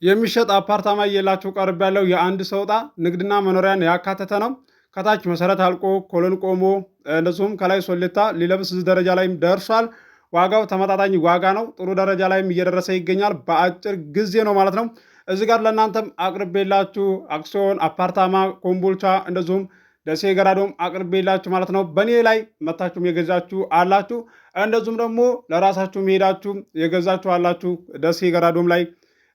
የሚሸጥ አፓርታማ እየላችሁ ቀርብ ያለው የአንድ ሰው ዕጣ ንግድና መኖሪያን ያካተተ ነው። ከታች መሰረት አልቆ ኮለን ቆሞ እንደዚሁም ከላይ ሶሌታ ሊለብስ ደረጃ ላይም ደርሷል። ዋጋው ተመጣጣኝ ዋጋ ነው። ጥሩ ደረጃ ላይም እየደረሰ ይገኛል። በአጭር ጊዜ ነው ማለት ነው። እዚህ ጋር ለእናንተም አቅርቤላችሁ አክሲዮን አፓርታማ ኮምቦልቻ እንደዚሁም ደሴ ገራዶም አቅርቤላችሁ ማለት ነው። በእኔ ላይ መታችሁም የገዛችሁ አላችሁ፣ እንደዚሁም ደግሞ ለራሳችሁ ሄዳችሁ የገዛችሁ አላችሁ። ደሴ ገራዶም ላይ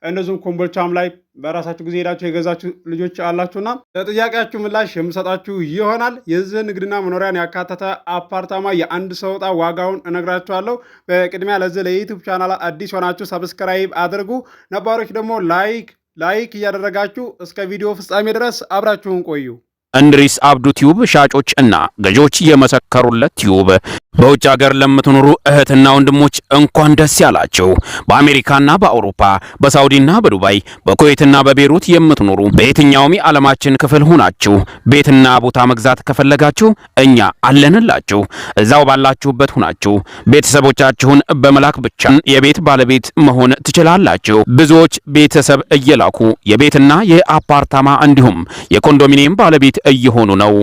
እንደዚሁም ኮምቦልቻም ላይ በራሳችሁ ጊዜ ሄዳችሁ የገዛችሁ ልጆች አላችሁና ለጥያቄያችሁ ምላሽ የምሰጣችሁ ይሆናል። የዚህ ንግድና መኖሪያን ያካተተ አፓርታማ የአንድ ሰው ዕጣ ዋጋውን እነግራችኋለሁ። በቅድሚያ ለዚህ ለዩቲዩብ ቻናል አዲስ ሆናችሁ ሰብስክራይብ አድርጉ። ነባሮች ደግሞ ላይክ እያደረጋችሁ እስከ ቪዲዮ ፍጻሜ ድረስ አብራችሁን ቆዩ። እንድሪስ አብዱ ቲዩብ ሻጮች እና ገዢዎች የመሰከሩለት ቲዩብ። በውጭ ሀገር ለምትኖሩ እህትና ወንድሞች እንኳን ደስ ያላችሁ። በአሜሪካና በአውሮፓ በሳውዲና በዱባይ በኩዌትና በቤሩት የምትኖሩ በየትኛውም የዓለማችን ክፍል ሆናችሁ ቤትና ቦታ መግዛት ከፈለጋችሁ እኛ አለንላችሁ። እዛው ባላችሁበት ሆናችሁ ቤተሰቦቻችሁን በመላክ ብቻ የቤት ባለቤት መሆን ትችላላችሁ። ብዙዎች ቤተሰብ እየላኩ የቤትና የአፓርታማ እንዲሁም የኮንዶሚኒየም ባለቤት እየሆኑ ነው።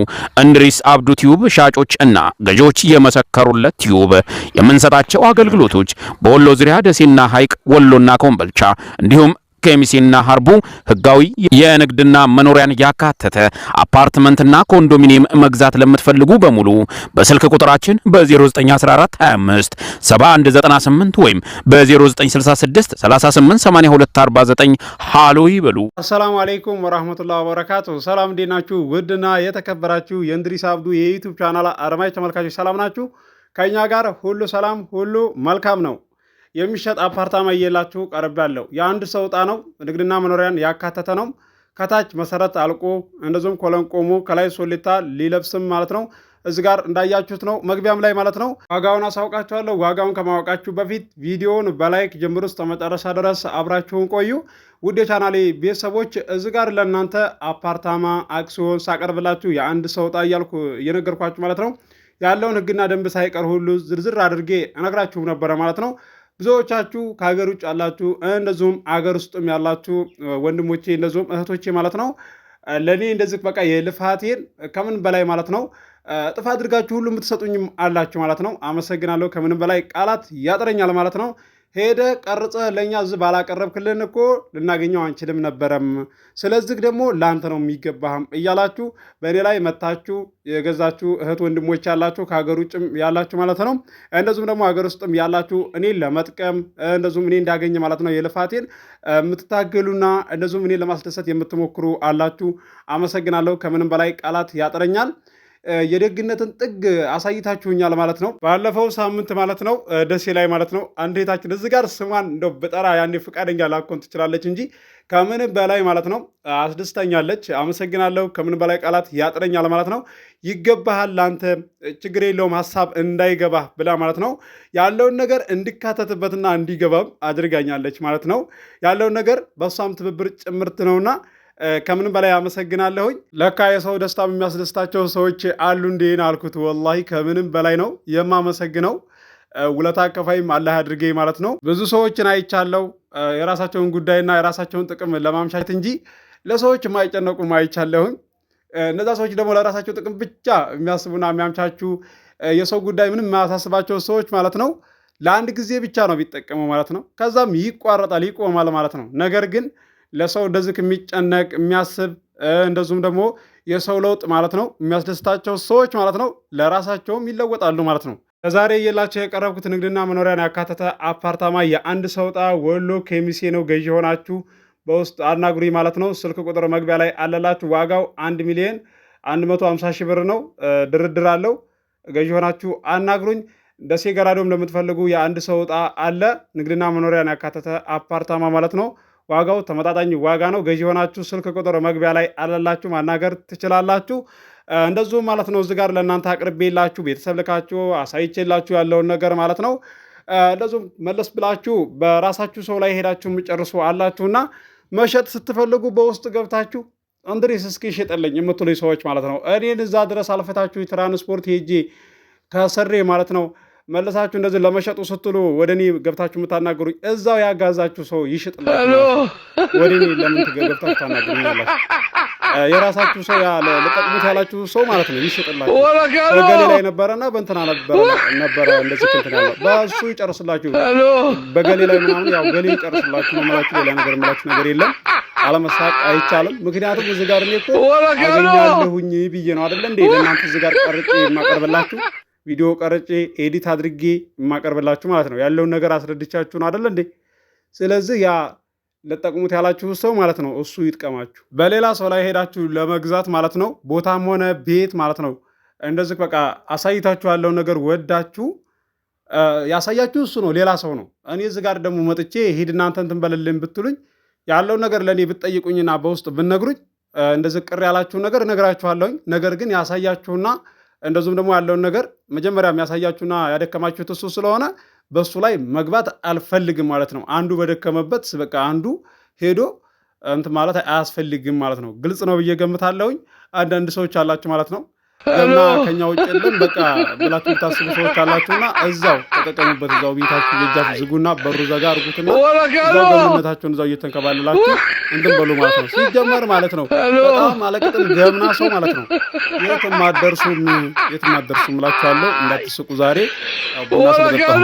እንድሪስ አብዱ ቲዩብ ሻጮች እና ገዢዎች የመሰከሩለት ቲዩብ የምንሰጣቸው አገልግሎቶች በወሎ ዙሪያ ደሴና ሐይቅ፣ ወሎና ኮምቦልቻ እንዲሁም ከሚሴና ሀርቡ ህጋዊ የንግድና መኖሪያን ያካተተ አፓርትመንትና ኮንዶሚኒየም መግዛት ለምትፈልጉ በሙሉ በስልክ ቁጥራችን በ0914 25 7198 ወይም በ0966 388249 ሃሎ ይበሉ። አሰላሙ አለይኩም ወራህመቱላሂ ወበረካቱ። ሰላም እንዴት ናችሁ? ውድና የተከበራችሁ የእንድሪስ አብዱ የዩቲዩብ ቻናል አድማጭ ተመልካቾች ሰላም ናችሁ? ከኛ ጋር ሁሉ ሰላም ሁሉ መልካም ነው። የሚሸጥ አፓርታማ እየላችሁ ቀርብ ያለው የአንድ ሰው ዕጣ ነው። ንግድና መኖሪያን ያካተተ ነው። ከታች መሰረት አልቆ እንደዚሁም ኮለን ቆሞ ከላይ ሶሌታ ሊለብስም ማለት ነው። እዚህ ጋር እንዳያችሁት ነው መግቢያም ላይ ማለት ነው። ዋጋውን አሳውቃችኋለሁ። ዋጋውን ከማወቃችሁ በፊት ቪዲዮውን በላይክ ጀምሩ እስከ መጨረሻ ድረስ አብራችሁን ቆዩ። ውድ የቻናሌ ቤተሰቦች እዚህ ጋር ለእናንተ አፓርታማ አክሲዮን ሳቀርብላችሁ የአንድ ሰው ዕጣ እያልኩ እየነገርኳችሁ ማለት ነው ያለውን ህግና ደንብ ሳይቀር ሁሉ ዝርዝር አድርጌ እነግራችሁም ነበረ ማለት ነው። ብዙዎቻችሁ ከሀገር ውጭ ያላችሁ እንደዚሁም አገር ውስጥም ያላችሁ ወንድሞቼ እንደዚሁም እህቶቼ ማለት ነው ለእኔ እንደዚህ በቃ የልፋቴን ከምን በላይ ማለት ነው እጥፍ አድርጋችሁ ሁሉ የምትሰጡኝም አላችሁ ማለት ነው። አመሰግናለሁ። ከምንም በላይ ቃላት ያጥረኛል ማለት ነው። ሄደ ቀርጸ ለእኛ እዚህ ባላቀረብክልን እኮ ልናገኘው አንችልም ነበረም። ስለዚህ ደግሞ ለአንተ ነው የሚገባህም እያላችሁ በእኔ ላይ መታችሁ የገዛችሁ እህት ወንድሞች ያላችሁ ከሀገር ውጭም ያላችሁ ማለት ነው። እንደዚሁም ደግሞ ሀገር ውስጥም ያላችሁ እኔን ለመጥቀም እንደዚሁም እኔ እንዳገኘ ማለት ነው የልፋቴን የምትታገሉና እንደዚሁም እኔን ለማስደሰት የምትሞክሩ አላችሁ። አመሰግናለሁ። ከምንም በላይ ቃላት ያጥረኛል። የደግነትን ጥግ አሳይታችሁኛል ማለት ነው። ባለፈው ሳምንት ማለት ነው ደሴ ላይ ማለት ነው አንድ እህታችን እዚህ ጋር ስሟን እንደው በጠራ ያኔ ፈቃደኛ ላኮን ትችላለች እንጂ ከምንም በላይ ማለት ነው አስደስታኛለች። አመሰግናለሁ። ከምንም በላይ ቃላት ያጥረኛል ማለት ነው። ይገባሃል፣ ለአንተ ችግር የለውም ሀሳብ እንዳይገባ ብላ ማለት ነው ያለውን ነገር እንዲካተትበትና እንዲገባም አድርጋኛለች ማለት ነው። ያለውን ነገር በእሷም ትብብር ጭምርት ነውና ከምንም በላይ አመሰግናለሁኝ። ለካ የሰው ደስታ የሚያስደስታቸው ሰዎች አሉ እንዴን አልኩት። ወላሂ ከምንም በላይ ነው የማመሰግነው። ውለታ አከፋይም አላህ አድርጌ ማለት ነው። ብዙ ሰዎችን አይቻለው የራሳቸውን ጉዳይና የራሳቸውን ጥቅም ለማምቻት እንጂ ለሰዎች የማይጨነቁም አይቻለሁኝ። እነዛ ሰዎች ደግሞ ለራሳቸው ጥቅም ብቻ የሚያስቡና የሚያምቻቹ የሰው ጉዳይ ምንም የማያሳስባቸው ሰዎች ማለት ነው ለአንድ ጊዜ ብቻ ነው ቢጠቀሙ ማለት ነው። ከዛም ይቋረጣል፣ ይቆማል ማለት ነው። ነገር ግን ለሰው እንደዚህ የሚጨነቅ የሚያስብ እንደዚሁም ደግሞ የሰው ለውጥ ማለት ነው የሚያስደስታቸው ሰዎች ማለት ነው ለራሳቸውም ይለወጣሉ ማለት ነው። ከዛሬ የላቸው የቀረብኩት ንግድና መኖሪያን ያካተተ አፓርታማ የአንድ ሰው ዕጣ ወሎ ከሚሴ ነው። ገዢ ሆናችሁ በውስጥ አናግሩኝ ማለት ነው። ስልክ ቁጥር መግቢያ ላይ አለላችሁ። ዋጋው 1,150,000 ብር ነው። ድርድር አለው። ገዢ ሆናችሁ አናግሩኝ። ደሴ ገራዶም ለምትፈልጉ የአንድ ሰው ዕጣ አለ። ንግድና መኖሪያን ያካተተ አፓርታማ ማለት ነው። ዋጋው ተመጣጣኝ ዋጋ ነው። ገዢ ሆናችሁ ስልክ ቁጥር መግቢያ ላይ አለላችሁ፣ ማናገር ትችላላችሁ። እንደዚሁም ማለት ነው እዚህ ጋር ለእናንተ አቅርቤላችሁ ቤተሰብ ልካችሁ አሳይቼላችሁ ያለውን ነገር ማለት ነው። እንደዚሁም መለስ ብላችሁ በራሳችሁ ሰው ላይ ሄዳችሁ የምጨርሱ አላችሁና መሸጥ ስትፈልጉ በውስጥ ገብታችሁ እንድሪስ እስኪ ሽጥልኝ የምትሉኝ ሰዎች ማለት ነው እኔን እዛ ድረስ አልፈታችሁ ትራንስፖርት ሄጄ ከሰሬ ማለት ነው መልሳችሁ እንደዚህ ለመሸጡ ስትሉ ወደኔ ገብታችሁ የምታናገሩኝ እዛው ያጋዛችሁ ሰው ይሽጥላችሁ። ወደኔ ለምን ገብታችሁ ታናገሩኛላችሁ? የራሳችሁ ሰው ለጠቅሙት ያላችሁ ሰው ማለት ነው ይሽጥላችሁ። በገሌ ላይ ነበረና በእንትና ነበረ እንደዚህ እንትን ያለው በእሱ ይጨርስላችሁ። በገሌ ላይ ምናምን ያው ገሌ ይጨርስላችሁ ነው ማለት ሌላ ነገር የምላችሁ ነገር የለም። አለመሳቅ አይቻልም። ምክንያቱም እዚህ ጋር እኔ እኮ አገኛለሁኝ ብዬ ነው አይደል እንዴ ለእናንተ እዚህ ጋር ቀርጬ የማቀርብላችሁ ቪዲዮ ቀርጬ ኤዲት አድርጌ የማቀርብላችሁ ማለት ነው። ያለውን ነገር አስረድቻችሁ ነው አይደል እንዴ? ስለዚህ ያ ለጠቅሙት ያላችሁ ሰው ማለት ነው እሱ ይጥቀማችሁ። በሌላ ሰው ላይ ሄዳችሁ ለመግዛት ማለት ነው ቦታም ሆነ ቤት ማለት ነው እንደዚህ በቃ አሳይታችሁ ያለውን ነገር ወዳችሁ ያሳያችሁ እሱ ነው፣ ሌላ ሰው ነው። እኔ እዚህ ጋር ደግሞ መጥቼ ሂድ እናንተ እንትን በልልኝ ብትሉኝ ያለውን ነገር ለእኔ ብትጠይቁኝና በውስጥ ብትነግሩኝ እንደዚህ ቅር ያላችሁን ነገር እነግራችኋለሁኝ። ነገር ግን ያሳያችሁና እንደዚሁም ደግሞ ያለውን ነገር መጀመሪያ የሚያሳያችሁና ያደከማችሁት እሱ ስለሆነ በሱ ላይ መግባት አልፈልግም ማለት ነው። አንዱ በደከመበት በቃ አንዱ ሄዶ እንትን ማለት አያስፈልግም ማለት ነው። ግልጽ ነው ብዬ ገምታለሁኝ። አንዳንድ ሰዎች አላችሁ ማለት ነው ገና ከኛ ውጭ የለም በቃ ብላችሁ የምታስቡ ሰዎች አላችሁና እዛው ተጠቀሙበት። እዛው ቤታችሁ ደጃፍ ዝጉና በሩ ዘጋ አድርጉትና እዛው ገምነታችሁን እዛው እየተንከባለላችሁ እንትን በሉ ማለት ነው። ሲጀመር ማለት ነው በጣም አለቅጥም ገምና ሰው ማለት ነው የትም አትደርሱም እላችኋለሁ። እንዳትስቁ ዛሬ ቡና ስለጠጣሁ